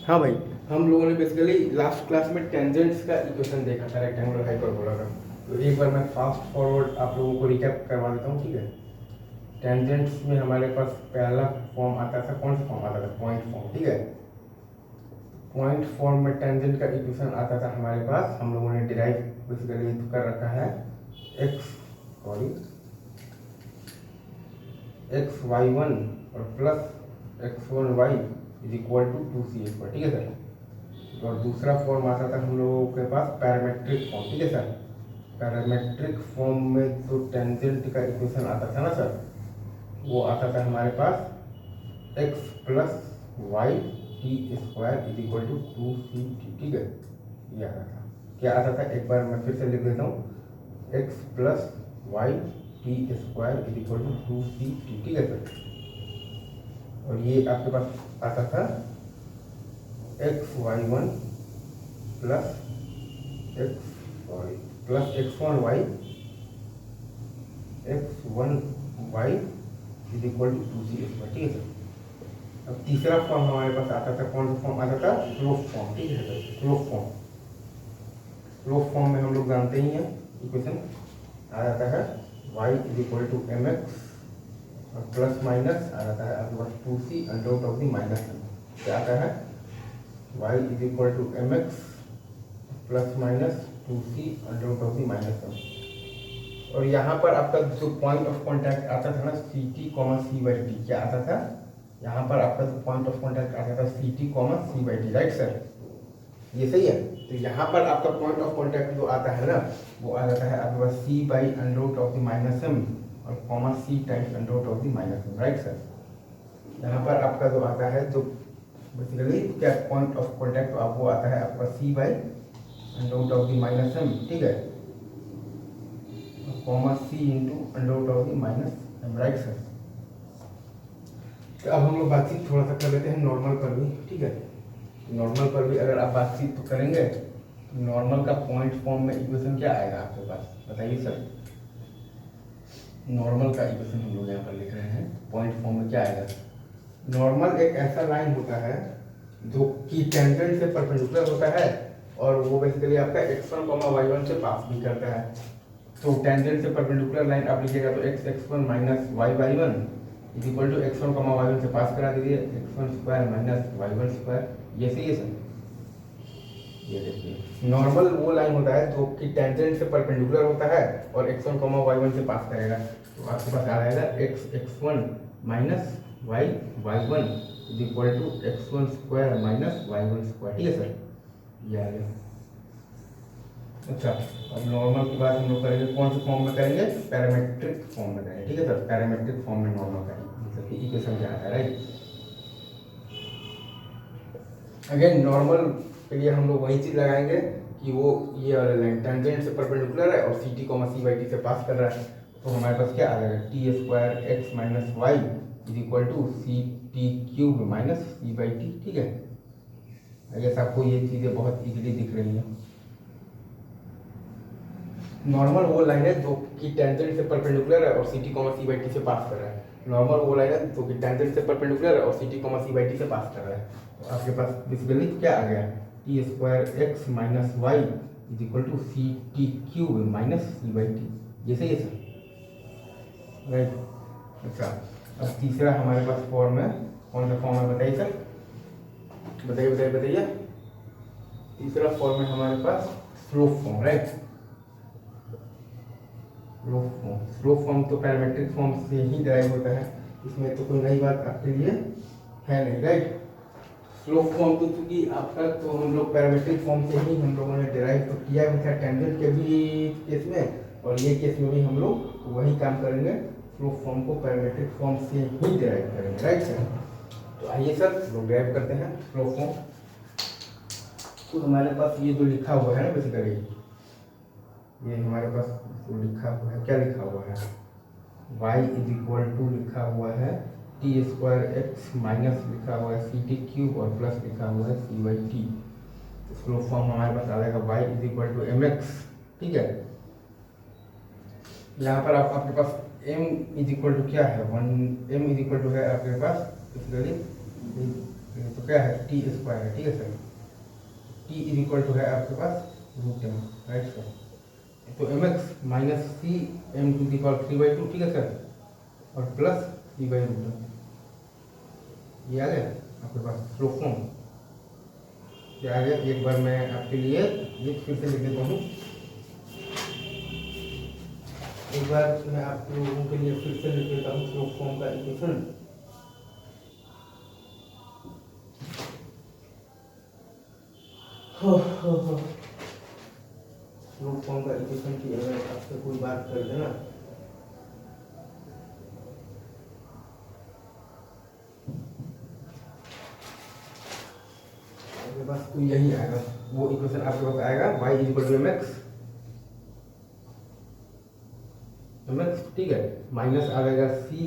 हाँ भाई, हम लोगों ने बेसिकली लास्ट क्लास में टेंजेंट्स का इक्वेशन देखा था रेक्टेंगुलर हाइपरबोला का। तो एक बार मैं फास्ट फॉरवर्ड आप लोगों को रिकैप करवा देता हूँ, ठीक है। टेंजेंट्स में हमारे पास पहला फॉर्म आता था, कौन सा फॉर्म आता था? पॉइंट फॉर्म, ठीक है। पॉइंट फॉर्म में टेंजेंट का इक्वेशन आता था हमारे पास, हम लोगों ने डिराइव बेसिकली कर रखा है एक्स वाई वन और plus x one y is equal to 2c², ठीक है सर। और दूसरा फॉर्म आता था हम लोगों के पास पैरामेट्रिक फॉर्म, ठीक है सर। पैरामेट्रिक फॉर्म में जो टेंजेंट का इक्वेशन आता था ना सर, वो आता था हमारे पास x plus y t is equal to 2ct, ठीक है। ये आता था, क्या आता था एक बार मैं फिर से लिख देता हूँ, x plus y t is equal to 2ct, ठीक है सर। और ये आपके पास आता था x y one plus x one y is equal to 2c², ठीक है सर। अब तीसरा फॉर्म हमारे पास आता था, कौन सा फॉर्म आता था? क्लोज फॉर्म, ठीक है सर। क्लोज फॉर्म में हम लोग जानते ही हैं इक्वेशन आ जाता है y is equal to mx और प्लस माइनस आ जाता है आपके पास 2c under of the minus m। क्या आता है? y is equal to mx plus minus 2c under of the minus m। और यहाँ पर आपका जो पॉइंट ऑफ कॉन्टैक्ट आता था ना ct, क्या आता था? यहाँ पर आपका जो पॉइंट ऑफ कॉन्टैक्ट आता था ct, राइट सर? ये सही है। तो यहाँ पर आपका पॉइंट ऑफ कॉन्टैक्ट जो आता है ना, वो आ जाता है आपके पास c/√m और c टाइम्स√m, राइट सर? यहाँ पर आपका जो आता है जो बेसिकली क्या पॉइंट ऑफ कॉन्टैक्ट, आप वो आता है आपका c/√m, ठीक है, c × राइट सर। तो अब हम लोग बातचीत थोड़ा सा कर लेते हैं नॉर्मल पर भी, ठीक है। नॉर्मल पर भी अगर आप बातचीत तो करेंगे, नॉर्मल का पॉइंट फॉर्म में इक्वेशन क्या आएगा आपके पास, बताइए सर। नॉर्मल का इक्वेशन हम लोग यहाँ पर लिख रहे हैं, पॉइंट फॉर्म में क्या आएगा? नॉर्मल एक ऐसा लाइन होता है जो कि टेंजेंट से परपेंडिकुलर होता है और वो बेसिकली आपका x1, y1 से पास भी करता है। तो टेंजेंट से परपेंडिकुलर लाइन आप लिखिएगा तो x1 minus y1 is equal to x1, y1 से पास करा दीजिए x1² माइनस y1², ये सही है सर। ये देखिए नॉर्मल वो लाइन होता है जो कि टेंजेंट से परपेंडिकुलर होता है और x1, y1 से पास करेगा। तो आपके पास आ जाएगा x1 minus y1 is equal to x1² minus y1², ठीक है सर। ये आ गया। अच्छा, अब नॉर्मल की बात हम लोग करेंगे, कौन से फॉर्म में करेंगे? पैरामेट्रिक फॉर्म में करेंगे, ठीक है सर। पैरामेट्रिक फॉर्म में नॉर्मल करेंगे, मतलब कि इक्वेशन क्या आता है, राइट। अगेन नॉर्मल के लिए हम लोग वही चीज़ लगाएंगे कि वो ये वाला लाइन टेंजेंट से परपेंडिकुलर है और ct, c/t से पास कर रहा है। तो हमारे पास क्या आ जाएगा? t² x minus y is equal to ct³ minus c/t, ठीक है। आई गेस आपको ये चीज़ें बहुत इजीली दिख रही हैं। नॉर्मल वो लाइन है जो कि टेंजेंट से परपेंडिकुलर है और ct, c/t से पास कर रहा है। नॉर्मल वो लाइन है जो कि टेंजेंट से परपेंडिकुलर है और ct, c/t से पास कर रहा है। तो आपके पास बेसिकली क्या आ गया? t² x minus y is equal to ct³ minus c/t, ये सही है सर, राइट। अच्छा, अब तीसरा हमारे पास फॉर्म है, कौन सा फॉर्म है बताइए सर, बताइए। तीसरा फॉर्म है हमारे पास slope form, right. Slope form तो पैरामेट्रिक फॉर्म से ही डिराइव होता है, इसमें तो कोई नई बात आपके लिए है नहीं, राइट। स्लोप फॉर्म तो चूंकि आपका तो हम लोग पैरामेट्रिक फॉर्म से ही हम लोगों ने डिराइव तो किया भी था टेंजेंट के भी केस में, और ये केस में भी हम लोग वही काम करेंगे, स्लोप फॉर्म को पैरामेट्रिक फॉर्म से ही डिराइव करेंगे, राइट सर। तो आइए सर लोग डिराइव करते हैं स्लोप फॉर्म। तो हमारे पास ये जो लिखा हुआ है ना बेसिकली, ये हमारे पास जो लिखा हुआ है, क्या लिखा हुआ है? y इज इक्वल टू लिखा हुआ है t² x माइनस लिखा हुआ है ct³ और प्लस लिखा हुआ है c/t। तो स्लोप फॉर्म हमारे पास आ जाएगा y is equal to mx, ठीक है। यहाँ पर आपके पास m इज इक्वल टू क्या है? m इज इक्वल टू है आपके पास बेसिकली तो क्या है टी स्क्वायर है, ठीक है sir. T is equal to है आपके पास रूट एम, राइट सर। तो m x minus c m to the power 3/2, ठीक है सर, और plus c by root m. ये आ गया आपके पास स्लोप फॉर्म। ये आ गया। एक बार मैं आपके लिए ये फिर से लिख देता हूँ। एक बार मैं आप लोगों के लिए फिर से लिख देता हूँ स्लोप फॉर्म का इक्वेशन। स्लोप फॉर्म का इक्वेशन की अगर आपसे कोई बात कर देना आपके पास तो यही आएगा। वो इक्वेशन आपके पास आएगा y is equal to m x, ठीक है, माइनस आ जाएगा c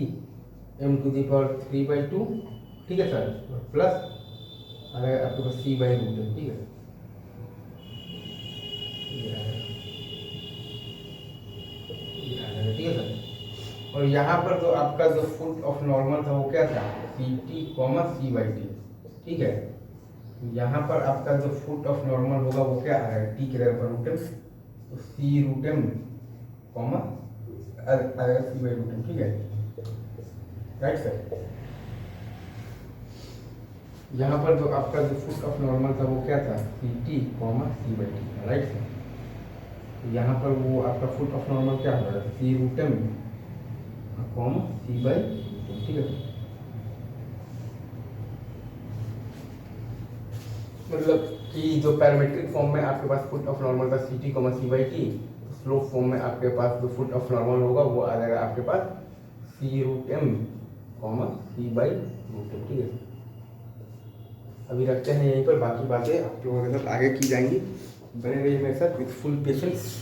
m to the power 3/2, ठीक है सर, और प्लस आ जाएगा आपके पास सी बाई रूट एम, ठीक है। ठीक है सर। और यहाँ पर तो आपका जो फुट ऑफ नॉर्मल था वो क्या था, c t comma c by t, ठीक है। यहाँ पर आपका जो फुट ऑफ नॉर्मल होगा वो क्या आ रहा है, टी की जगह पर रूट एम, तो सी रूट एम कॉमा आएगा सी बाई रूट एम, ठीक है, राइट सर। यहाँ पर जो आपका जो फुट ऑफ नॉर्मल था वो क्या था, c t comma c by t, right sir. तो यहाँ पर वो आपका फुट ऑफ नॉर्मल क्या हो रहा है, c root m comma c by, ठीक है। मतलब कि जो पैरामेट्रिक फॉर्म में आपके पास फुट ऑफ नॉर्मल था c t comma c by t, slope form में आपके पास जो फुट ऑफ नॉर्मल होगा वो आ जाएगा आपके पास c root m comma c by root m, ठीक है। अभी रखते हैं यहीं पर, बाकी बातें आप लोगों के साथ आगे की जाएंगी। बने रहिए मेरे साथ विथ फुल पेशेंस।